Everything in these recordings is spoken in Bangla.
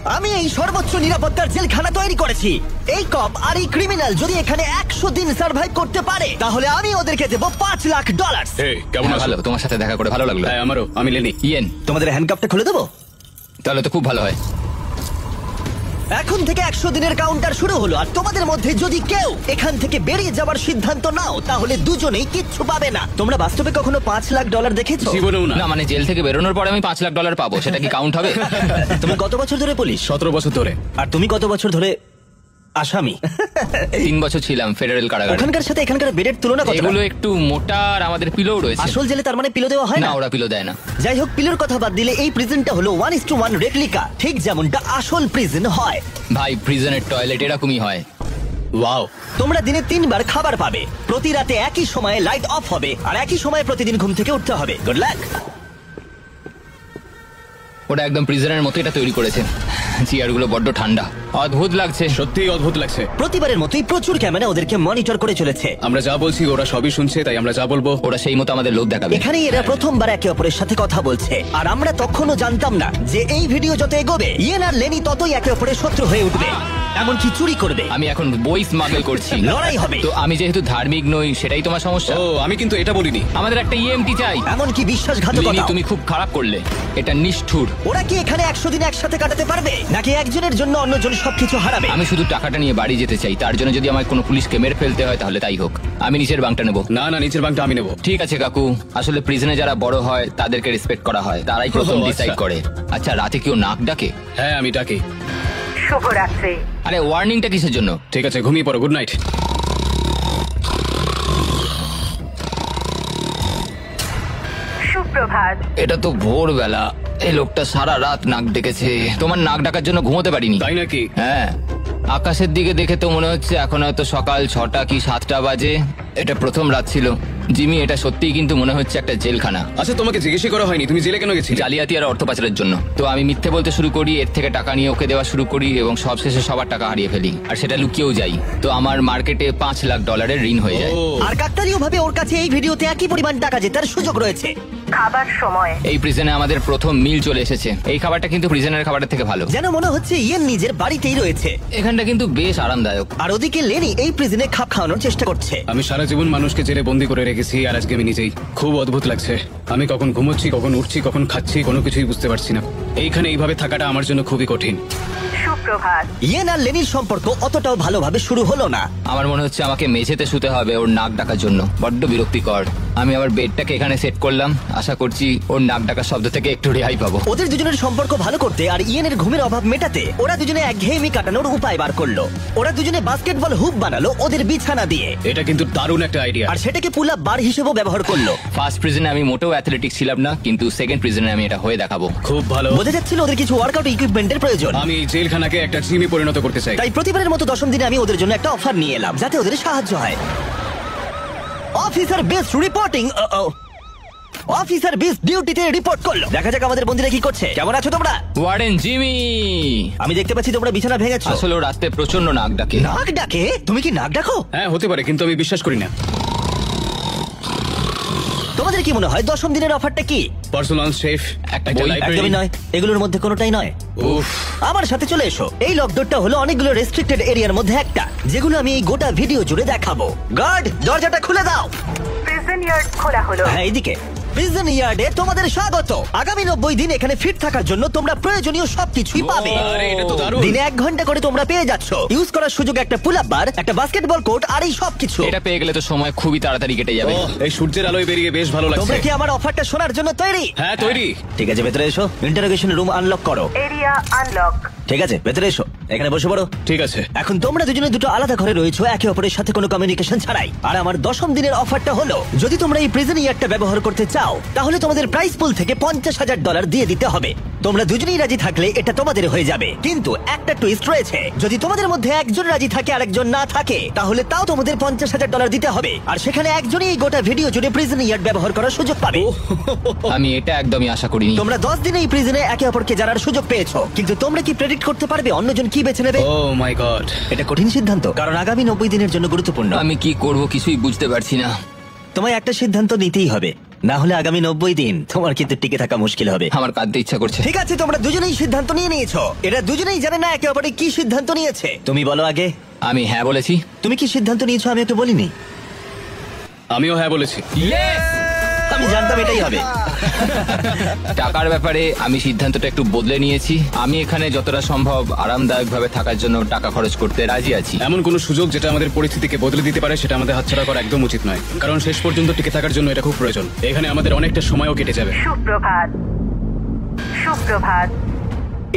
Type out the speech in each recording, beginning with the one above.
আমি এই সর্বোচ্চ নিরাপত্তার জেলখানা তৈরি করেছি। এই কপ আর এই ক্রিমিনাল যদি এখানে 100 দিন সার্ভাইভ করতে পারে তাহলে আমি ওদেরকে দেবো $5,00,000। কেমন আছো? ভালো, তোমার সাথে দেখা করে ভালো লাগলো। হ্যাঁ আমারও। আমি লেনি। ইয়েন, তোমাদের হ্যান্ডকাপটা খুলে দেবো? তাহলে তো খুব ভালো হয়। এখন থেকে 100 দিনের কাউন্টার শুরু হলো, আর তোমাদের মধ্যে যদি কেউ এখান থেকে বেরিয়ে যাওয়ার সিদ্ধান্ত নাও তাহলে দুজনেই কিচ্ছু পাবে না। তোমরা বাস্তবে কখনো $5,00,000 দেখেছো? জীবনেও না। না মানে জেল থেকে বেরোনোর পরে আমি $5,00,000 পাবো, সেটা কি কাউন্ট হবে? তুমি কত বছর ধরে পুলিশ? 17 বছর ধরে। আর তুমি কত বছর ধরে আসামি? 3 বছর ছিলাম ফেডারেল কারাগারে। ওখানকার সাথে এখানকার বেডের তুলনা কত? এগুলো একটু মোটা আর আমাদের পিলো রয়েছে। আসল জেলে তার মানে পিলো দেওয়া হয় না, না? ওরা পিলো দেয় না। যাই হোক, পিলোর কথা বাদ দিলে এই প্রিজনটা হলো 1:1 রেপ্লিকা, ঠিক যেমনটা আসল প্রিজন হয়। ভাই, প্রিজনের টয়লেট এরকমই হয়। ওয়াও। তোমরা দিনে 3 বার খাবার পাবে, প্রতি রাতে একই সময়ে লাইট অফ হবে, আর একই সময়ে প্রতিদিন ঘুম থেকে উঠতে হবে। Good luck. ওটা একদম প্রিজনের মতো এটা তৈরি করেছে। চেয়ারগুলো বড্ড ঠান্ডা, অদ্ভুত লাগছে। সত্যিই অদ্ভুত লাগছে। প্রতিবারের মতোই প্রচুর ক্যামেরা ওদেরকে মনিটর করে চলেছে। আমরা যা বলছি ওরা সবই শুনছে, তাই আমরা যা বলবো ওরা সেই মতো আমাদের লোক দেখাবে। এখানেই এরা প্রথমবার একে অপরের সাথে কথা বলছে, আর আমরা তখনও জানতাম না যে এই ভিডিও যত এগোবে ইয়েন আর লেনি ততই একে অপরের শত্রু হয়ে উঠবে, এমনকি চুরি করবে। আমি এখন বই স্মাগল করছি। লড়াই হবে। তো আমি যেহেতু ধার্মিক নই, সেটাই তোমার সমস্যা। ও, আমি কিন্তু এটা বলিনি। আমাদের একটা ইএমটি চাই। এমনকি বিশ্বাসঘাতকতা। লিনি, তুমি খুব খারাপ করলে, এটা নিষ্ঠুর। ওরা কি এখানে 100 দিন একসাথে কাটাতে পারবে, নাকি একজনের জন্য অন্যজন সবকিছু হারাবে? আমি শুধু টাকাটা নিয়ে বাড়ি যেতে চাই, তার জন্য যদি আমার কোনো পুলিশকে মেরে ফেলতে হয় তাহলে তাই হোক। আমি নিচের বাংটা নেবো। না না, নিচের বাংটা আমি নেবো। ঠিক আছে কাকু, আসলে প্রিজনে যারা বড় হয় তাদেরকে রেসপেক্ট করা হয়, তারাই প্রথম আচ্ছা। ডিসাইড করে। আচ্ছা, রাতে কেউ নাক ডাকে? হ্যাঁ আমি ডাকি। শুভরাত্রি। আরে ওয়ার্নিংটা কিসের জন্য? ঠিক আছে, ঘুমিয়ে পড়ো। Good night. সুপ্রভাত। এটা তো ভোরবেলা, এই লোকটা সারা রাত নাক ডেকেছে। তোমার নাক ডাকার জন্য ঘুমোতে পারিনি। তাই নাকি? হ্যাঁ, আকাশের দিকে দেখে তো মনে হচ্ছে এখন হয়তো সকাল 6টা কি 7টা বাজে। এটা প্রথম রাত ছিল। জিমি, এটা সত্যিই কিন্তু মনে হচ্ছে একটা জেলখানা। আচ্ছা, তোমাকে জিজ্ঞেস করা হয়নি তুমি জেলে কেন গেছিলে? জালিয়াতি আর অর্থ পাচারের জন্য। তো আমি মিথ্যে বলতে শুরু করি, এর থেকে টাকা নিয়ে ওকে দেওয়া শুরু করি এবং সবশেষে সবার টাকা হারিয়ে ফেলি, আর সেটা লুকিয়েও যাই। তো আমার মার্কেটে $5,00,000 ঋণ হয়ে যায়। আর কাকতালীয় ভাবে ওর কাছে এই ভিডিওতে একই পরিমাণ টাকা জেতার সুযোগ রয়েছে। খাবার সময়। এই প্রিজনে আমাদের প্রথম মিল চলে এসেছে। এই খাবারটা কিন্তু প্রিজনের খাবারের থেকে ভালো। যেন মনে হচ্ছে ইয়েন নিজের বাড়িতেই রয়েছে। এখানটা কিন্তু বেশ আরামদায়ক। আর ওদিকে লেনি এই প্রিজনে খাপ খাওয়ানোর চেষ্টা করছে। আমি সারা জীবন মানুষকে জেলে বন্দি করে রেখেছি, আর আজকে আমি নিজেই। খুব অদ্ভুত লাগছে। আমি কখন ঘুমোচ্ছি, কখন উঠছি, কখন খাচ্ছি, কোনো কিছুই বুঝতে পারছি না। এইখানে এইভাবে থাকাটা আমার জন্য খুবই কঠিন। সুপ্রভাত। ইয়েন আর লেনির সম্পর্ক অতটাও ভালোভাবে শুরু হলো না। আমার মনে হচ্ছে আমাকে মেঝেতে শুতে হবে ওর নাক ডাকার জন্য। বড্ড বিরক্তিকর। আমি আবার বেডটাকে এখানে সেট করলাম, আশা করছি ওর নাক ডাকার শব্দ থেকে একটু রেহাই পাবো। ওদের দুজনের সম্পর্ক ভালো করতে আর ইয়েনের ঘুমের অভাব মেটাতে ওরা দুজনে একঘেয়েমি কাটানোর উপায় বার করলো। ওরা দুজনে বাস্কেটবল হুপ বানালো ওদের বিছানা দিয়ে, এটা কিন্তু দারুণ একটা আইডিয়া। আর সেটাকে পুল আপ বার হিসেবেও ব্যবহার করলো। ফার্স্ট প্রিজনে আমি মোটেও অ্যাথলেটিক ছিলাম না, কিন্তু সেকেন্ড প্রিজনে আমি এটা হয়ে দেখাবো। খুব ভালো। বোঝা যাচ্ছিল ওদের কিছু ওয়ার্কআউট ইকুইপমেন্টের প্রয়োজন। আমি এই জেলখানাকে একটা জিমে পরিণত করতে চাই। তাই প্রতিবারের মতো 10ম দিনে আমি ওদের জন্য একটা অফার নিয়ে এলাম, যাতে ওদের সাহায্য হয়। Officer best reporting. Officer best ডিউটিতে রিপোর্ট করলো। দেখা যাক আমাদের বন্ধুরা কি করছে। কেমন আছো তোমরা? ওয়ার্ডেন জিমি, আমি দেখতে পাচ্ছি তোমরা বিছানা ভেঙেছো। আসলে ও রাতে প্রচন্ড নাক ডাকে। নাক ডাকে? তুমি কি নাক ডাকো? হ্যাঁ হতে পারে, কিন্তু আমি বিশ্বাস করি না। তোমাদের কি মনে হয় 10ম দিনের অফারটা কি? পার্সোনাল শেফ, একটা একটা বই। লাইব্রেরি। একদমই নয়, এগুলোর মধ্যে কোনোটাই নয়। উফ। আমার সাথে চলে এসো। এই লকডাউনটা হলো অনেকগুলো রেস্ট্রিক্টেড এরিয়ার মধ্যে একটা, যেগুলো আমি এই গোটা ভিডিও জুড়ে দেখাবো। গার্ড, দরজাটা খুলে দাও। প্রিজন ইয়ার্ড খোলা হলো। হ্যাঁ, এইদিকে। প্রিজন ইয়ার্ডে তোমাদের স্বাগত। আগামী 90 দিন এখানে ফিট থাকার জন্য তোমরা প্রয়োজনীয় সবকিছুই পাবে। আরে এটা তো দারুণ। দিনে 1 ঘন্টা করে তোমরা পেয়ে যাচ্ছ। ইউজ করার সুযোগ একটা পুল আপ বার, একটা বাস্কেটবল কোর্ট, আর এই সবকিছু। এটা পেয়ে গেলে তো সময় খুবই তাড়াতাড়ি কেটে যাবে। ওহ, এই সূর্যের আলোয় বেরিয়ে বেশ ভালো তোমরা লাগছে। কি আমার অফারটা শোনার জন্য তৈরি? হ্যাঁ তৈরি। ঠিক আছে, ভেতরে এসো। ইন্টারোগেশন রুম আনলক করো। Area unlock. ঠিক আছে, ভেতরে এসো। এখানে বসে পড়ো। ঠিক আছে। এখন তোমরা দুজনে দুটো আলাদা ঘরে রয়েছো, একে অপরের সাথে কোনো কমিউনিকেশন ছাড়াই। আর আমার 10ম দিনের অফারটা হলো, যদি তোমরা এই প্রিজন ইয়ারটা ব্যবহার করতে চাও তাহলে তোমাদের প্রাইস পুল থেকে $50,000 দিয়ে দিতে হবে। তোমরা দুজনেই রাজি থাকলে এটা তোমাদের হয়ে যাবে, কিন্তু একটা টুইস্ট রয়েছে। যদি তোমাদের মধ্যে একজন রাজি থাকে আর একজন না থাকে, তাহলে তাও তোমাদের $50,000 দিতে হবে। আর সেখানে একজনই এই গোটা ভিডিও জুড়ে প্রিজন ইয়ার্ড ব্যবহার করার সুযোগ পাবে। আমি এটা একদমই আশা করিনি। তোমরা 10 দিনে এই প্রিজনে একে অপরকে জানার সুযোগ পেয়েছো, কিন্তু তোমরা কি প্রেডিক্ট করতে পারবে অন্যজন কি বেছে নেবে? ও মাই গড। এটা কঠিন সিদ্ধান্ত, কারণ আগামী 90 দিনের জন্য গুরুত্বপূর্ণ। আমি কি করব কিছুই বুঝতে পারছি না। তোমায় একটা সিদ্ধান্ত নিতেই হবে। না হলে আগামী 90 দিন তোমার কিন্তু টিকে থাকা মুশকিল হবে। আমার কাঁদতে ইচ্ছা করছে। ঠিক আছে, তোমরা দুজনেই সিদ্ধান্ত নিয়ে নিয়েছো। এরা দুজনেই জানে না একে অপরে কি সিদ্ধান্ত নিয়েছে। তুমি বলো আগে। আমি হ্যাঁ বলেছি। তুমি কি সিদ্ধান্ত নিয়েছো আমি একটু বলিনি? আমিও হ্যাঁ বলেছি। আমি জানতাম এটাই হবে। টাকার ব্যাপারে আমি সিদ্ধান্তটা একটু বদলে নিয়েছি। আমি এখানে যতটা সম্ভব আরামদায়কভাবে থাকার জন্য টাকা খরচ করতে রাজি আছি। এমন কোনো সুযোগ যেটা আমাদের পরিস্থিতিকে বদলে দিতে পারে সেটা আমাদের হাতছাড়া করা একদম উচিত নয়, কারণ শেষ পর্যন্ত টিকে থাকার জন্য এটা খুব প্রয়োজন। এখানে আমাদের অনেকটা সময়ও কেটে যাবে। সুপ্রভাত। সুপ্রভাত।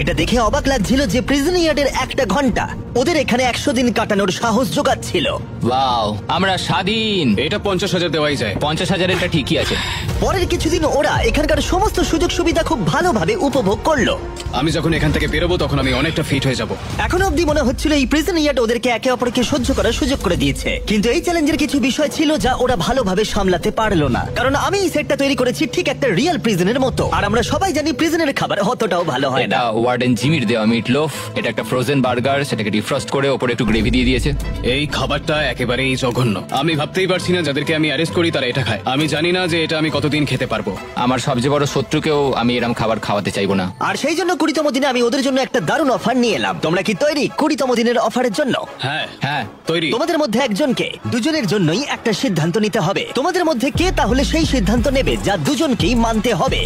এটা দেখে অবাক লাগছিল যে প্রিজন ইয়ার্ডের একটা ঘন্টা ওদের এখানে 100 দিন কাটানোর সাহস জোগাচ্ছিল। ওয়াও, আমরা স্বাধীন। এটা 50,000 দেওয়াই যায়। 50,000 এটা ঠিকই আছে। পরের কিছুদিন ওরা এখানকার সমস্ত সুযোগ সুবিধা খুব ভালোভাবে উপভোগ করলো। আমি যখন এখান থেকে বেরোবো তখন আমি অনেকটা ফিট হয়ে যাব। এখনো অব্দি মনে হচ্ছিল এই প্রিজন ইয়ার্ড ওদেরকে একে অপরকে সহ্য করার সুযোগ করে দিয়েছে, কিন্তু এই চ্যালেঞ্জের কিছু বিষয় ছিল যা ওরা ভালোভাবে সামলাতে পারলো না। কারণ আমি এই সেটটা তৈরি করেছি ঠিক একটা রিয়েল প্রিজনের মতো, আর আমরা সবাই জানি প্রিজনের খাবার অতটাও ভালো হয় না। এটা ওয়ার্ডেন জিমির দেওয়া মিট লোফ। এটা একটা ফ্রোজেন বার্গার, সেটাকে ডিফ্রস্ট করে ওপরে একটু গ্রেভি দিয়ে দিয়েছে। এই খাবারটা একেবারেই জঘন্য। আমি ভাবতেই পারছি না যাদেরকে আমি অ্যারেস্ট করি তারা এটা খায়। আমি জানি না যে এটা আমি কতদিন খেতে পারবো। আমার সবচেয়ে বড় শত্রুকেও আমি এরকম খাবার খাওয়াতে চাইবো না। আর সেই জন্য 20তম দিনে আমি ওদের জন্য একটা দারুণ অফার নিয়ে এলাম। তোমরা কি তৈরি 20তম দিনের অফারের জন্য? হ্যাঁ হ্যাঁ, তৈরি। তোমাদের মধ্যে একজনকে দুজনের জন্যই একটা সিদ্ধান্ত নিতে হবে। তোমাদের মধ্যে কে তাহলে সেই সিদ্ধান্ত নেবে যা দুজনকেই মানতে হবে?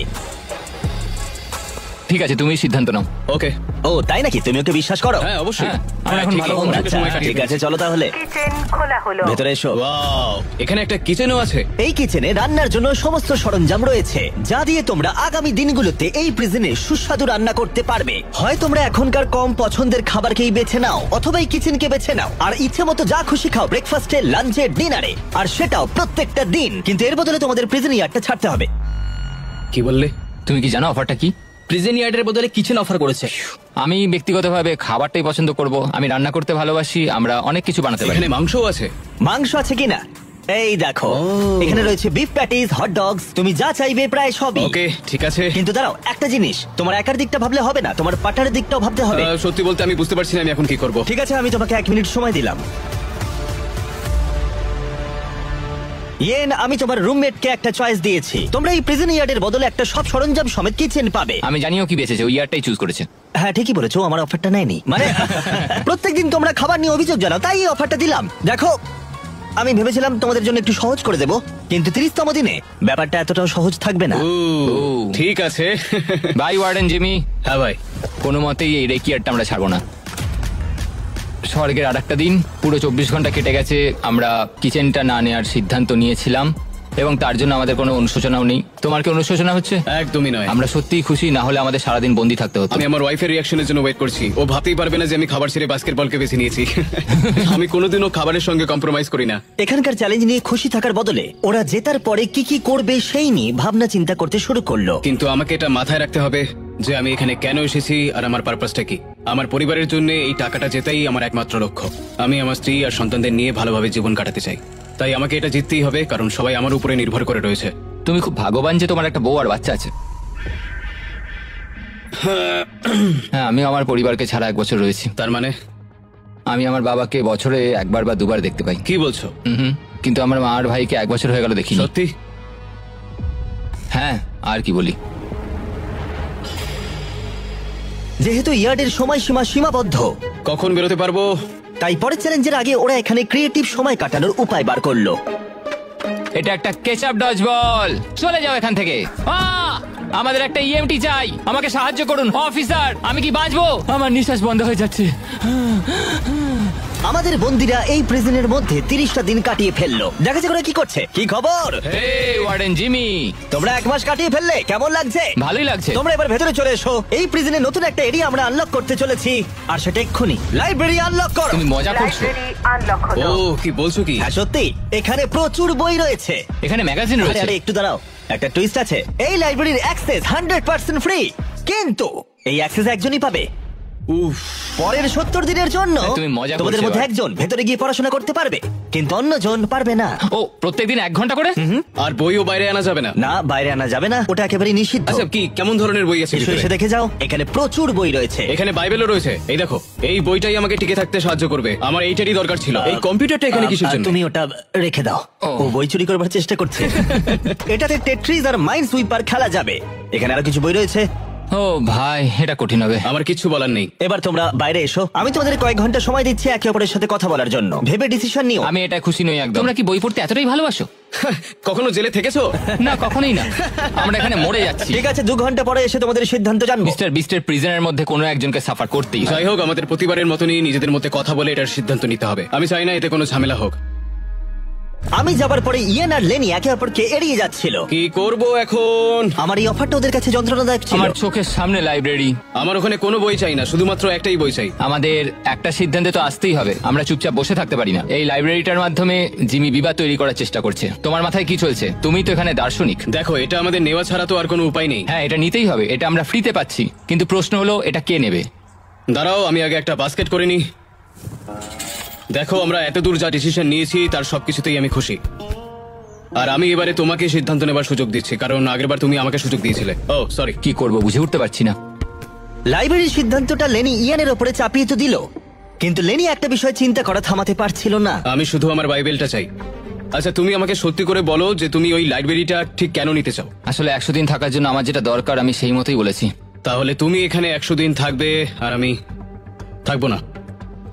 ঠিক আছে, তুমি সিদ্ধান্ত নাও। ওকে। ও তাই নাকি? তুমি ওকে বিশ্বাস করো? হ্যাঁ অবশ্যই। হ্যাঁ, আমরা এখন ঠিক ভালো আছে, বন্ধু। অনেকটা সময় কাটিয়ে ঠিক আছে, চলো তাহলে কিচেন খোলা হলো। ভেতরে এসো। Wow, এখানে একটা কিচেনও আছে। এই কিচেনে রান্নার জন্য সমস্ত সরঞ্জাম রয়েছে, যা দিয়ে তোমরা আগামী দিনগুলোতে এই প্রিজনে সুস্বাদু রান্না করতে পারবে। হয় তোমরা এখনকার কম পছন্দের খাবারকেই বেছে নাও, অথবা এই কিচেনকে বেছে নাও আর ইচ্ছে মতো যা খুশি খাও ব্রেকফাস্টে, লাঞ্চে, ডিনারে, আর সেটাও প্রত্যেকটা দিন। কিন্তু এর বদলে তোমাদের প্রিজন ইয়ার্ডটা ছাড়তে হবে। কি বললে? তুমি কি জানো অফারটা কি? প্রিজন ইয়ার্ডের বদলে কিচেন অফার করেছে। আমি ব্যক্তিগতভাবে খাবারটাই পছন্দ করব। আমি রান্না করতে ভালোবাসি, আমরা অনেক কিছু বানাতে পারি। এখানে মাংসও আছে। মাংস আছে কিনা? এই দেখো, এখানে রয়েছে বিফ প্যাটিস, হট ডগস, তুমি যা চাইবে প্রায় সবই। ওকে, ঠিক আছে। কিন্তু দাঁড়াও, একটা জিনিস, তোমার একার দিকটা ভাবলে হবে না, তোমার পার্টনারের দিকটাও ভাবতে হবে। সত্যি বলতে আমি বুঝতে পারছি না আমি এখন কি করব। ঠিক আছে, আমি তোমাকে 1 মিনিট সময় দিলাম। ইয়েন, আমি তোমার রুমমেটকে একটা চয়েস দিয়েছি। তোমরা এই প্রিজন ইয়ার্ডের বদলে একটা সব সরঞ্জাম সমেত কিচেন পাবে। আমি জানিও কি বেঁচেছে, ওই ইয়ারটাই চুজ করেছে। হ্যাঁ ঠিকই বলেছো, আমার অফারটা নেয়নি। মানে প্রত্যেকদিন তোমরা খাবার নিয়ে অভিযোগ জানাও, তাই এই অফারটা দিলাম। দেখো, আমি ভেবেছিলাম তোমাদের জন্য একটু সহজ করে দেবো, কিন্তু 30তম দিনে ব্যাপারটা এতটাও সহজ থাকবে না। ঠিক আছে। Bye warden Jimmy. হ্যাঁ ভাই। কোনো মতেই এই রেকিয়ারটা আমরা ছাড়বো না। স্বর্গের আরেকটা দিন, পুরো 24 ঘন্টা কেটে গেছে। আমরা কিচেনটা না নেওয়ার সিদ্ধান্ত নিয়েছিলাম এবং তার জন্য আমাদের কোনো অনুশোচনাও নেই। তোমার কি অনুশোচনা হচ্ছে? একদমই নয়। আমরা সত্যিই খুশি, না হলে আমাদের সারাদিন বন্দি থাকতে হতো। আমি আমার ওয়াইফের রিঅ্যাকশনের জন্য ওয়েট করছি। ও ভাবতেই পারবে না যে আমি খাবার ছেড়ে বাস্কেটবলকে বেছে নিয়েছি। আমি কোনোদিনও খাবারের সঙ্গে কম্প্রোমাইজ করি না। এখানকার চ্যালেঞ্জ নিয়ে খুশি থাকার বদলে ওরা জেতার পরে কি কি করবে সেই নিয়ে ভাবনা চিন্তা করতে শুরু করলো। কিন্তু আমাকে এটা মাথায় রাখতে হবে যে আমি এখানে কেন এসেছি আর আমার পারপাসটা কি। আমার পরিবারের জন্য এই টাকাটা জেতাই আমার একমাত্র লক্ষ্য। আমি আমার স্ত্রী আর সন্তানদের নিয়ে ভালোভাবে জীবন কাটাতে চাই, তাই আমাকে এটা জিততেই হবে, কারণ সবাই আমার উপরে নির্ভর করে রয়েছে। তুমি খুব ভাগ্যবান যে তোমার একটা বউ আর বাচ্চা আছে। হ্যাঁ, আমি আমার পরিবারকে ছাড়া 1 বছর রয়েছি। তার মানে? আমি আমার বাবাকে বছরে 1বার বা 2বার দেখতে পাই। কি বলছো? কিন্তু আমার মা আর ভাইকে 1 বছর হয়ে গেল দেখিনি। সত্যি? হ্যাঁ, আর কি বলি। যেহেতু ইয়ার্ডের সময়সীমা সীমাবদ্ধ, কখন বেরোতে পারবো? তাই পরের চ্যালেঞ্জের আগে ওরা এখানে ক্রিয়েটিভ সময় কাটানোর উপায় বার করলো। এটা একটা কেচাপ ডজ বল। চলে যাও এখান থেকে। আমাদের একটা ইএমটি চাই, আমাকে সাহায্য করুন অফিসার। আমি কি বাঁচবো? আমার নিঃশ্বাস বন্ধ হয়ে যাচ্ছে। আমাদের বন্দিরা এই প্রিজনের মধ্যে 30টা দিন কাটিয়ে ফেললো। দেখা যাক ওরা কি করছে। কি খবর? হেই ওয়ার্ডেন জিমি, তোমরা 1 মাস কাটিয়ে ফেললে, কেমন লাগছে? ভালোই লাগছে। তোমরা এবার ভেতরে চলে এসো। এই প্রিজনে নতুন একটা এরিয়া আমরা আনলক করতে চলেছি, আর সেটা এক্ষুনি। লাইব্রেরি আনলক করো। তুমি মজা করছো? লাইব্রেরি আনলক হলো। ও, কি বলছো কি? হ্যাঁ সত্যি, এখানে প্রচুর বই রয়েছে। এখানে ম্যাগাজিন আরে রয়েছে। আরে একটু দাঁড়াও, একটা টুইস্ট আছে। এই লাইব্রেরির অ্যাক্সেস 100% ফ্রি, কিন্তু এই অ্যাক্সেস একজনই পাবে। উফ, পরের 70 দিনের জন্য তুমি মজা করছো তোমাদের মধ্যে এবার। একজন ভেতরে গিয়ে পড়াশোনা করতে পারবে, কিন্তু অন্যজন পারবে না। ও প্রত্যেকদিন 1 ঘন্টা করে? আর বইও বাইরে আনা যাবে না? না, বাইরে আনা যাবে না, ওটা একেবারে নিষিদ্ধ। আচ্ছা, কি কেমন ধরনের বই আছে এসো ভিতরে? এসে দেখে যাও, এখানে প্রচুর বই রয়েছে। এখানে বাইবেলও রয়েছে। এই দেখো, এই বইটাই আমাকে টিকে থাকতে সাহায্য করবে। আমার এইটারই দরকার ছিল। এই কম্পিউটারটা এখানে কিসের জন্য? তুমি ওটা রেখে দাও। ও। ও বই চুরি করবার চেষ্টা করছে। এটাতে টেট্রিস আর মাইন্ড সুইপার খেলা যাবে। এখানে আরো কিছু বই রয়েছে। ও ভাই, এটা কঠিন হবে। আমার কিচ্ছু বলার নেই। এবার তোমরা বাইরে এসো, আমি তোমাদের কয়েক ঘন্টা সময় দিচ্ছি একে অপরের সাথে কথা বলার জন্য। ভেবে ডিসিশন নিও। আমি এটা খুশি নই একদম। তোমরা কি বই পড়তে এতটাই ভালোবাসো? কখনো জেলে থেকেছো? না, কখনোই না। আমরা এখানে মরে যাচ্ছি। ঠিক আছে, 2 ঘন্টা পরে এসে তোমাদের সিদ্ধান্ত জানবো। মিস্টার বিস্টের প্রিজনের মধ্যে কোনো একজনকে সাফার করতেই হয়। যাই হোক, আমাদের প্রতিবারের মতনই নিজেদের মধ্যে কথা বলে এটার সিদ্ধান্ত নিতে হবে। আমি চাই না এতে কোনো ঝামেলা হোক। আমি যাবার পরে ইয়েন আর লেনি একে অপরকে এড়িয়ে যাচ্ছিল। কি করব এখন? আমার এই অফারটা ওদের কাছে যন্ত্রণাদায়ক ছিল। আমার চোখের সামনে লাইব্রেরি। আমার ওখানে কোনো বই চাই না, শুধুমাত্র একটাই বই চাই। আমাদের একটা সিদ্ধান্তে তো আসতেই হবে। আমরা চুপচাপ বসে থাকতে পারি না। এই লাইব্রেরিটার মাধ্যমে জিমি বিবাদ তৈরি করার চেষ্টা করছে। তোমার মাথায় কি চলছে? তুমি তো এখানে দার্শনিক। দেখো, এটা আমাদের নেওয়া ছাড়া তো আর কোনো উপায় নেই। হ্যাঁ, এটা নিতেই হবে। এটা আমরা ফ্রিতে পাচ্ছি, কিন্তু প্রশ্ন হলো এটা কে নেবে? দাঁড়াও, আমি আগে একটা বাস্কেট করে নিই। দেখো, আমরা এত দূর যা ডিসিশন নিয়েছি তার সবকিছুতেই আমি খুশি। আর আমি এবারে তোমাকে সিদ্ধান্ত নেবার সুযোগ দিচ্ছি, কারণ আগেরবার তুমি আমাকে সুযোগ দিয়েছিলে। ও সরি। কি করব বুঝে উঠতে পারছি না। লাইব্রেরির সিদ্ধান্তটা লেনি ইয়ানের উপরে চাপিয়ে তো দিল, কিন্তু লেনি একটা বিষয় চিন্তা করা থামাতে পারছিল না। আমি শুধু আমার বাইবেলটা চাই। আচ্ছা, তুমি আমাকে সত্যি করে বলো যে তুমি ওই লাইব্রেরিটা ঠিক কেন নিতে চাও? আসলে 100 দিন থাকার জন্য আমার যেটা দরকার আমি সেই মতোই বলেছি। তাহলে তুমি এখানে 100 দিন থাকবে আর আমি থাকবো না।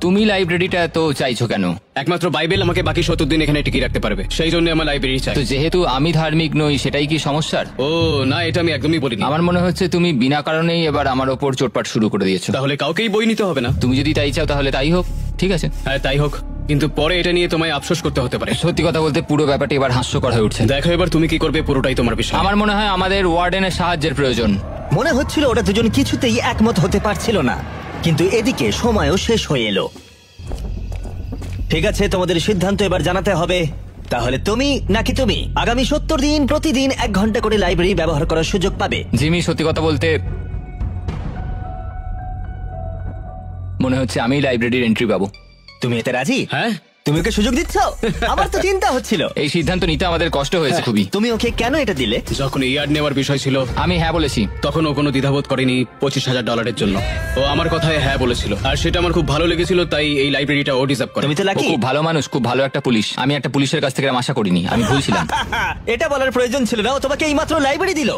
তুমি লাইব্রেরিটা তো চাইছো কেন? একমাত্র বাইবেল আমাকে বাকি 70 দিন এখানে টিকিয়ে রাখতে পারবে, সেই জন্য আমার লাইব্রেরি চাই। তো যেহেতু আমি ধার্মিক নই, সেটাই কি সমস্যার? ও না, এটা আমি একদমই বলিনি। আমার মনে হচ্ছে তুমি বিনা কারণেই এবার আমার ওপর চোটপাট শুরু করে দিয়েছো। তাহলে কাউকেই বই নিতে হবে না? তুমি যদি তাই চাও তাহলে তাই হোক, ঠিক আছে। হ্যাঁ, তাই হোক, কিন্তু পরে এটা নিয়ে তোমায় আফসোস করতে হতে পারে। সত্যি কথা বলতে পুরো ব্যাপারটা এবার হাস্যকর হয়ে উঠছে। দেখো, এবার তুমি কি করবে পুরোটাই তোমার বিষয়। আমার মনে হয় আমাদের ওয়ার্ডেনের সাহায্যের প্রয়োজন। মনে হচ্ছিল ওরা দুজন কিছুতেই একমত হতে পারছিল না, কিন্তু এদিকে সময়ও শেষ হয়ে এলো। ঠিক আছে, তোমাদের সিদ্ধান্ত এবার জানাতে হবে। তাহলে তুমি নাকি তুমি আগামী 70 দিন প্রতিদিন 1 ঘন্টা করে লাইব্রেরি ব্যবহার করার সুযোগ পাবে। জিমি, সত্যি কথা বলতে মনে হচ্ছে আমি লাইব্রেরির এন্ট্রি পাবো। তুমি এতে রাজি? হ্যাঁ। তুমি ওকে সুযোগ দিচ্ছ? আমার তো চিন্তা হচ্ছিল। এই সিদ্ধান্ত নিতে আমাদের কষ্ট হয়েছে খুবই। তুমি ওকে কেন এটা দিলে? যখন ইয়ার্ড নেওয়ার বিষয় ছিল আমি হ্যাঁ বলেছি। তখন ও কোনো দ্বিধাবোধ করেনি $25,000 জন্য। ও আমার কথায় হ্যাঁ বলেছিল, আর সেটা আমার খুব ভালো লেগেছিল, তাই এই লাইব্রেরিটা ও ডিজার্ভ করে। তুমি তো ও লাকি। খুব ভালো মানুষ, খুব ভালো একটা পুলিশ। আমি একটা পুলিশের কাছ থেকে এরম আশা করিনি। আমি ভুলছিলাম। এটা বলার প্রয়োজন ছিল না, ও তোমাকে এইমাত্র লাইব্রেরি দিল।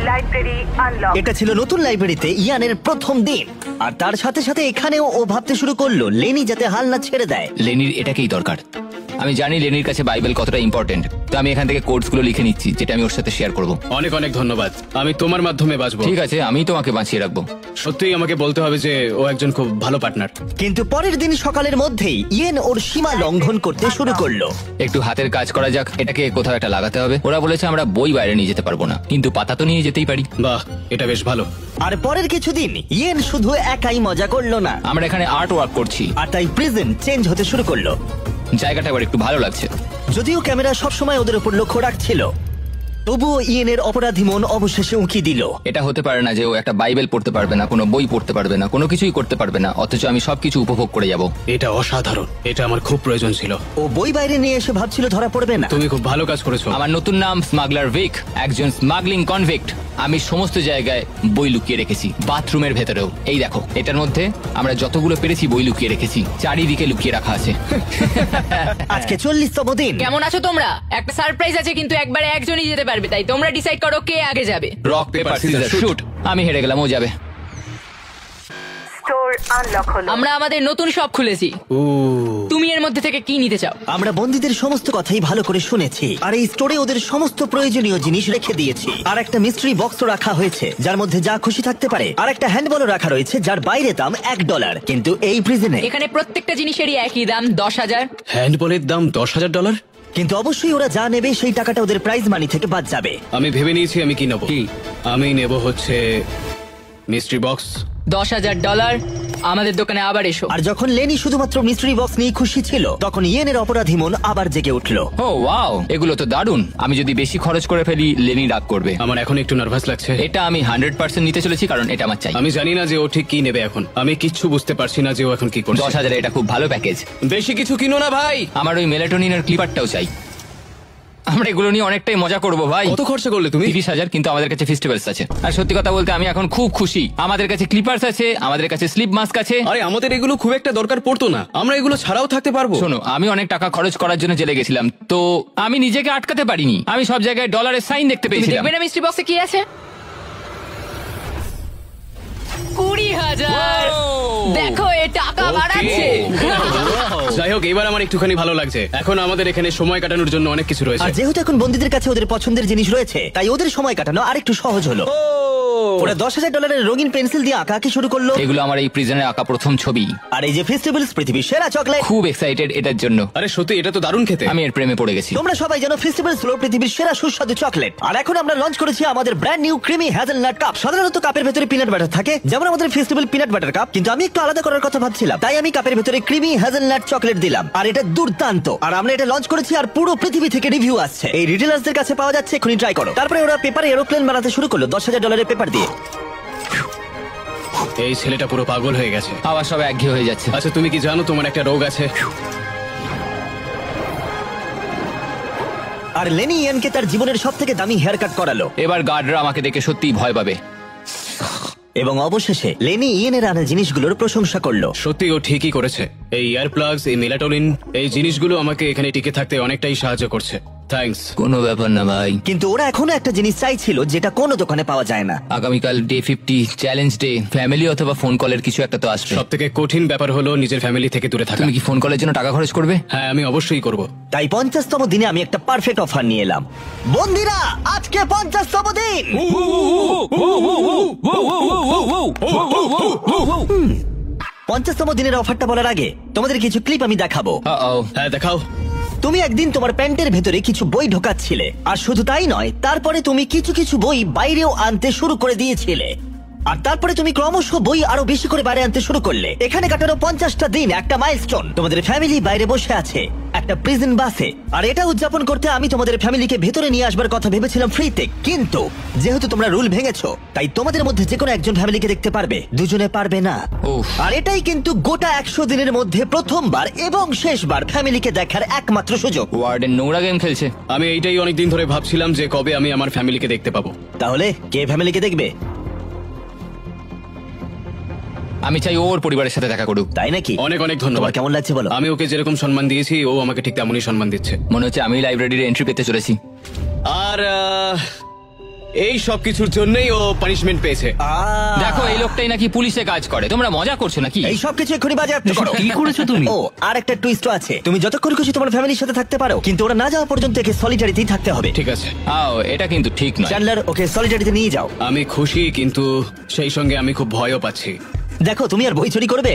Library unlock. এটা ছিল নতুন লাইব্রেরিতে ইয়ানের প্রথম দিন, আর তার সাথে সাথে এখানেও ও ভাবতে শুরু করলো লেনি যাতে হাল না ছেড়ে দেয়। লেনির এটাকেই দরকার। আমি জানি লেনির কাছে বাইবেল কতটা ইম্পর্টেন্ট, তো আমি এখান থেকে কোডসগুলো লিখে নিচ্ছি যেটা আমি ওর সাথে শেয়ার করব। অনেক অনেক ধন্যবাদ, আমি তোমার মাধ্যমে বাঁচবো। ঠিক আছে, আমি তোমাকে বাঁচিয়ে রাখবো। সত্যিই আমাকে বলতে হবে যে ও একজন খুব ভালো পার্টনার। কিন্তু পরের দিন সকালের মধ্যেই ইয়েন ওর সীমা লঙ্ঘন করতে শুরু করলো। একটু হাতের কাজ করা যাক, এটাকে কোথাও একটা লাগাতে হবে। ওরা বলেছে আমরা বই বাইরে নিয়ে যেতে পারবো না, কিন্তু পাতা তো নিয়ে যেতেই পারি। বাহ, এটা বেশ ভালো। আর পরের কিছুদিন ইয়েন শুধু একাই মজা করলো না, আমরা এখানে আর্ট ওয়ার্ক করছি। আর তাই প্রিজন চেঞ্জ হতে শুরু করলো। জায়গাটা এবার একটু ভালো লাগছে। যদিও ক্যামেরা সবসময় ওদের উপর লক্ষ্য রাখছিল, তবুও ইয়েনের অপরাধী মন অবশেষে উঁকি দিল। এটা হতে পারে না যে ও একটা বাইবেল পড়তে পারবে না, কোনো বই পড়তে পারবে না, কোনো কিছুই করতে পারবে না, অথচ আমি সবকিছু উপভোগ করে যাব। এটা অসাধারণ, এটা আমার খুব প্রয়োজন ছিল। ও বই বাইরে নিয়ে এসে ভাবছিল ধরা পড়বে না। তুমি খুব ভালো কাজ করেছো। আমার নতুন নাম স্মাগলার ভিক, একজন স্মাগলিং কনভিক্ট। আমি সমস্ত জায়গায় বই লুকিয়ে রেখেছি, বাথরুমের ভেতরেও। এই দেখো, এটার মধ্যে আমরা যতগুলো পেরেছি বই লুকিয়ে রেখেছি, চারিদিকে লুকিয়ে রাখা আছে। আজকে 40তম দিন। কেমন আছো তোমরা? একটা সারপ্রাইজ আছে, কিন্তু একবারে একজনই যেতে পারবে, তাই তোমরা ডিসাইড করো কে আগে যাবে। Rock paper scissor shoot. আমি হেরে গেলাম, ও যাবে। স্টোর আনলক হলো। আমরা আমাদের নতুন শপ খুলেছি। তুমি এর মধ্যে থেকে কি নিতে চাও? আমরা বন্দীদের সমস্ত কথাই ভালো করে শুনেছি, আর এই স্টোরে ওদের সমস্ত প্রয়োজনীয় জিনিস রেখে দিয়েছি। আর একটা মিস্ট্রি বক্সও রাখা হয়েছে যার মধ্যে যা খুশি থাকতে পারে, আর একটা হ্যান্ডবলও রাখা রয়েছে যার বাইরে দাম $1, কিন্তু এই প্রিজনে এখানে প্রত্যেকটা জিনিসেরই একই দাম, 10,000। হ্যান্ডবলের দাম $10,000? কিন্তু অবশ্যই ওরা যা নেবে সেই টাকাটা ওদের প্রাইজ মানি থেকে বাদ যাবে। আমি ভেবে নিয়েছি আমি কি নেবো। কি? আমি নেব হচ্ছে মিস্ট্রি বক্স, $10,000, আমাদের দোকানে আবার এসো। আর যখন লেনি শুধুমাত্র মিস্ট্রি বক্স নিয়ে খুশি ছিল, তখন ইয়েনের অপরাধী মন আবার জেগে উঠলো। ও ওয়াও, এগুলো তো দারুণ। আমি যদি বেশি খরচ করে ফেলি লেনি রাগ করবে। আমার এখন একটু নার্ভাস লাগছে। এটা আমি 100% নিতে চলেছি, কারণ এটা আমার চাই। আমি জানি না যে ও ঠিক কি নেবে এখন। আমি কিচ্ছু বুঝতে পারছি না যে ও এখন কি করছে। 10,000 এটা খুব ভালো প্যাকেজ। বেশি কিছু কিনো না ভাই। আমার ওই মেলাটোনিনের ক্লিপারটাও চাই। আমরা এগুলো নিয়ে অনেকটাই মজা করবো ভাই। কত খরচা করলে তুমি? 30,000, কিন্তু আমাদের কাছে ফেস্টিভ্যালস আছে। আর সত্যি কথা বলতে আমি এখন খুব খুশি। আমাদের কাছে ক্লিপার্স আছে, আমাদের কাছে স্লিপ মাস্ক আছে। আরে আমাদের এগুলো খুব একটা দরকার পড়তো না, আমরা এগুলো ছাড়াও থাকতে পারবো। শোনো, আমি অনেক টাকা খরচ করার জন্য জেলে গেছিলাম, তো আমি নিজেকে আটকাতে পারিনি। আমি সব জায়গায় ডলারের সাইন দেখতে তুমি পেয়েছিলাম। দেখবে না মিস্ট্রি বক্সে কি আছে? 20,000। দেখো, এ টাকা বাড়াচ্ছে। যাই হোক, এবার আমার একটুখানি ভালো লাগছে। এখন আমাদের এখানে সময় কাটানোর জন্য অনেক কিছু রয়েছে। আর যেহেতু এখন বন্দীদের কাছে ওদের পছন্দের জিনিস রয়েছে, তাই ওদের সময় কাটানো আরেকটু সহজ হলো। ওরা $10,000 রঙিন পেন্সিল দিয়ে আঁকা শুরু করলো। এগুলো আমার এই প্রিজনের আঁকা প্রথম ছবি। আর এই যে ফেস্টিভ্যালস পৃথিবীর সেরা চকলেট, খুব এক্সাইটেড এটার জন্য। আরে সত্যি, এটা তো দারুণ খেতে। আমি এর প্রেমে পড়ে গেছি। তোমরা সবাই জানো ফেস্টিভ্যালস হলো পৃথিবীর সেরা সুস্বাদু চকলেট। আর এখন আমরা লঞ্চ করেছি আমাদের brand new creamy hazelnut cup. সাধারণত কাপের ভেতরে পিনাট বাটার থাকে, যেমন আমাদের ফেস্টিভ্যাল পিনাট বাটার কাপ, কিন্তু আমি একটু আলাদা করার কথা ভাবছিলাম, তাই আমি কাপের ভেতরে ক্রিমি হ্যাজেলনাট চকলেট দিলাম। আর এটা দুর্দান্ত। আর আমরা এটা লঞ্চ করেছি, আর পুরো পৃথিবী থেকে রিভিউ আসছে। এই রিটেলার্সদের কাছে পাওয়া যাচ্ছে, এখনই ট্রাই করো। তারপরে ওরা পেপারে এরোপ্লেন বানাতে শুরু করলো $10,000 পেপার দিয়ে। এই ছেলেটা পুরো পাগল হয়ে গেছে। আবার সব একঘেয়ে হয়ে যাচ্ছে। আচ্ছা, তুমি কি জানো তোমার একটা রোগ আছে? আর লেনি ইয়ানকে তার জীবনের সবথেকে দামি হেয়ার কাট করালো। এবার গার্ডরা আমাকে দেখে সত্যিই ভয় পাবে। এবং অবশেষে লেনি ইয়েনের আনা জিনিসগুলোর প্রশংসা করলো। সত্যি ও ঠিকই করেছে। এই ইয়ার প্লাগস, এই মেলাটোনিন, এই জিনিসগুলো আমাকে এখানে টিকে থাকতে অনেকটাই সাহায্য করছে। থ্যাঙ্কস। কোনো ব্যাপার না ভাই। কিন্তু ওরা এখনো একটা জিনিস চাইছিল, যেটা কোনো দোকানে পাওয়া যায় না। আগামীকাল ডে 50 চ্যালেঞ্জ ডে। ফ্যামিলি অথবা ফোন কলের কিছু একটা তো আসবে। সব থেকে কঠিন ব্যাপার হলো নিজের ফ্যামিলি থেকে দূরে থাকা। তুমি কি ফোন কলের জন্য টাকা খরচ করবে? হ্যাঁ, আমি অবশ্যই করব। তাই 50তম দিনে আমি একটা পারফেক্ট অফার নিয়ে এলাম। বন্ধুরা, আজকে 50তম দিন। 50তম দিনের অফারটা বলার আগে তোমাদের কিছু ক্লিপ আমি দেখাবো। হ্যাঁ, দেখাও। তুমি একদিন তোমার প্যান্টের ভেতরে কিছু বই ঢোকাচ্ছিলে, আর শুধু তাই নয়, তারপরে তুমি কিছু কিছু বই বাইরেও আনতে শুরু করে দিয়েছিলে। আর তারপরে তুমি ক্রমশ বই আরো বেশি করে বাইরে আনতে শুরু করলে। এখানে কাটানো 50টা দিন একটা মাইলস্টোন। তোমাদের ফ্যামিলি বাইরে বসে আছে একটা প্রিজন বাসে, আর এটা উদযাপন করতে আমি তোমাদের ফ্যামিলিকে ভেতরে নিয়ে আসবার কথা ভেবেছিলাম ফ্রিতে। কিন্তু যেহেতু তোমরা রুল ভেঙেছো, তাই তোমাদের মধ্যে যে কোনো একজন ফ্যামিলিকে দেখতে পারবে, দুজনে পারবে না। উফ। আর এটাই কিন্তু গোটা 100 দিনের মধ্যে প্রথমবার এবং শেষবার ফ্যামিলিকে দেখার একমাত্র সুযোগ। ওয়ার্ডেন নোংরা গেম খেলছে। আমি এইটাই অনেকদিন ধরে ভাবছিলাম যে কবে আমি আমার ফ্যামিলিকে দেখতে পাবো। তাহলে কে ফ্যামিলিকে দেখবে? আমি চাই ওর পরিবারের সাথে দেখা করুক। তাই নাকি? অনেক অনেক তোমার ধন্যবাদ। কেমন লাগছে বলো? আমি ওকে যেরকম সম্মান দিয়েছি, ও আমাকে ঠিক তেমনই সম্মান দিচ্ছে। মনে হচ্ছে আমি লাইব্রেরির এন্ট্রি পেতে চলেছি। আর এই সব কিছুর জন্যই ও পানিশমেন্ট পেয়েছে। দেখো, এই লোকটাই নাকি পুলিশে কাজ করে। তোমরা মজা করছো নাকি? এই সব কিছু এক্ষুনি বাজেয়াপ্ত করো। কি করেছো তুমি? ও, আর একটা টুইস্ট আছে। তুমি যতক্ষণ খুশি তোমার ফ্যামিলির সাথে থাকতে পারো, কিন্তু ওরা না যাওয়া পর্যন্ত একে সলিটারিতেই থাকতে হবে। ঠিক আছে। এটা কিন্তু ঠিক নয়। চ্যান্ডলার, ওকে সলিটারিতে নিয়ে যাও। আমি খুশি, কিন্তু সেই সঙ্গে আমি খুব ভয়ও পাচ্ছি। দেখো, তুমি আর বই চুরি করবে?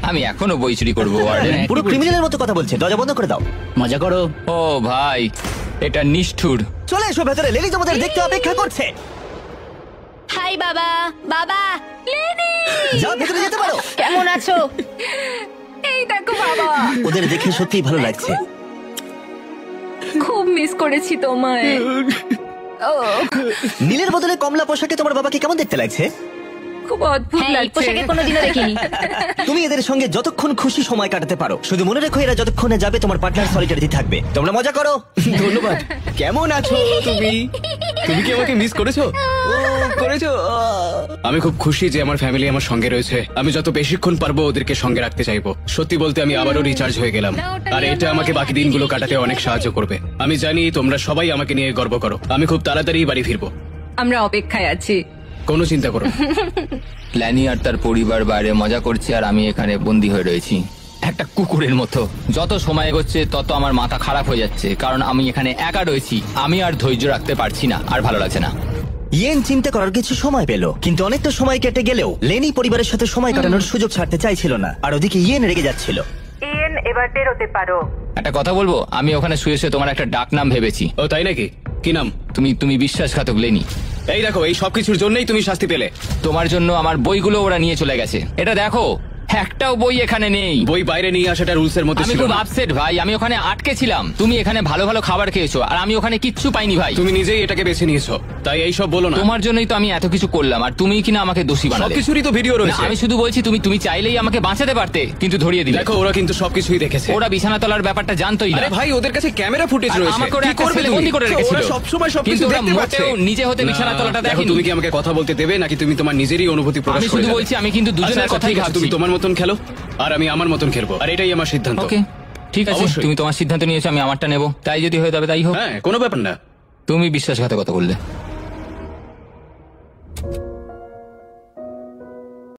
আমি এখনো বই চুরি করবো ওয়ার্ডেন। পুরো ক্রিমিনালের মতো কথা বলছে। দরজা বন্ধ করে দাও। মজা করো। ও ভাই, এটা নিষ্ঠুর। চলে এসো ভেতরে, লেলি তোমাদের দেখতে অপেক্ষা করছে। হাই বাবা। বাবা, লেনি, যাও, ভেতরে যেতে পারো। কেমন আছো? এই দেখো বাবা। ওদের দেখে সত্যিই ভালো লাগছে। খুব মিস করেছি তোমায়। নীলের বদলে কমলা পোশাকে তোমার বাবাকে কেমন দেখতে লাগছে? খুব অদ্ভুত লাগছে। পোশাকে কোনোদিনও দেখিনি। তুমি এদের সঙ্গে যতক্ষণ খুশি সময় কাটাতে পারো। শুধু মনে রেখো, এরা যতক্ষণে যাবে তোমার পার্টনার সলিটারিতে থাকবে। তোমরা মজা করো। ধন্যবাদ। কেমন আছো তুমি? তুমি কি আমাকে মিস করেছো? করেছো। আমি খুব খুশি যে আমার ফ্যামিলি আমার সঙ্গে রয়েছে। আমি যত বেশিক্ষণ পারবো ওদেরকে সঙ্গে রাখতে চাইবো। সত্যি বলতে আমি আবারও রিচার্জ হয়ে গেলাম, আর এটা আমাকে বাকি দিনগুলো কাটাতে অনেক সাহায্য করবে। আমি জানি তোমরা সবাই আমাকে নিয়ে গর্ব করো। আমি খুব তাড়াতাড়ি বাড়ি ফিরবো। আমরা অপেক্ষায় আছি। কোনো চিন্তা করো। ল্যানি আর তার পরিবার বাইরে মজা করছে, আর আমি এখানে বন্দী হয়ে রয়েছি একটা কুকুরের মতো। যত সময় এগোচ্ছে তত আমার মাথা খারাপ হয়ে যাচ্ছে, কারণ আমি এখানে একা রয়েছি। আমি আর ধৈর্য রাখতে পারছি না, আর ভালো লাগছে না। ইয়েন চিন্তা করার কিছু সময় পেল, কিন্তু অনেকটা সময় কেটে গেলেও লেনি পরিবারের সাথে সময় কাটানোর সুযোগ ছাড়তে চাইছিল না। আর ওদিকে ইয়েন রেগে যাচ্ছিল। ইয়েন, এবার বেরোতে পারো। একটা কথা বলবো, আমি ওখানে শুয়ে শুয়ে তোমার একটা ডাক নাম ভেবেছি। ও তাই নাকি? কি নাম? তুমি বিশ্বাসঘাতক লেনি। এই দেখো, এই সবকিছুর জন্যই তুমি শাস্তি পেলে। তোমার জন্য আমার বইগুলো ওরা নিয়ে চলে গেছে। এটা দেখো, একটাও বই এখানে নেই। বই বাইরে নিয়ে আসাটা রুলস এর মধ্যে আমি ছিল খুব না। আপসেট ভাই, আমি ওখানে আটকে ছিলাম। তুমি এখানে ভালো ভালো খাবার খেয়েছো আর আমি ওখানে কিচ্ছু পাইনি ভাই। তুমি নিজেই এটাকে বেছে নিয়েছো, তাই এই সব বলো না। তোমার জন্যই তো আমি এত কিছু করলাম আর তুমি কিনা আমাকে দোষী বানালে। সবকিছুরই তো ভিডিও না, রয়েছে। আমি শুধু বলছি তুমি চাইলেই আমাকে বাঁচাতে পারতে, কিন্তু ধরিয়ে দিলে। দেখো ওরা কিন্তু সবকিছুই দেখেছে। ওরা বিছানা তলার ব্যাপারটা জানতোই না। আরে ভাই ওদের কাছে ক্যামেরা ফুটেজ আর রয়েছে। আমাকে ওরা কি একটা করবে ছেলে তুমি? বন্দি করে রেখেছিল। ওরা সবসময় সবকিছু কিন্তু ওরা দেখতে পাচ্ছে। মোটেও নিজে হতে বিছানা তলাটা দেখো, দেখেনি। তুমি কি আমাকে কথা বলতে দেবে নাকি তুমি তোমার নিজেরই অনুভূতি প্রকাশ আমি করে শুধু যাবে? বলছি, আমি কিন্তু দুজনের আচ্ছা, কথাই ঠিক আছে, ভাবছি। তুমি তোমার মতন খেলো আর আমি আমার মতন খেলবো, আর এটাই আমার সিদ্ধান্ত। ওকে ঠিক আছে, অবশ্যই। তুমি তোমার সিদ্ধান্ত নিয়েছো, আমি আমারটা নেবো। তাই যদি হয়ে যাবে তাই হোক। হ্যাঁ কোনো ব্যাপার না। তুমি বিশ্বাসঘাতকতা করলে।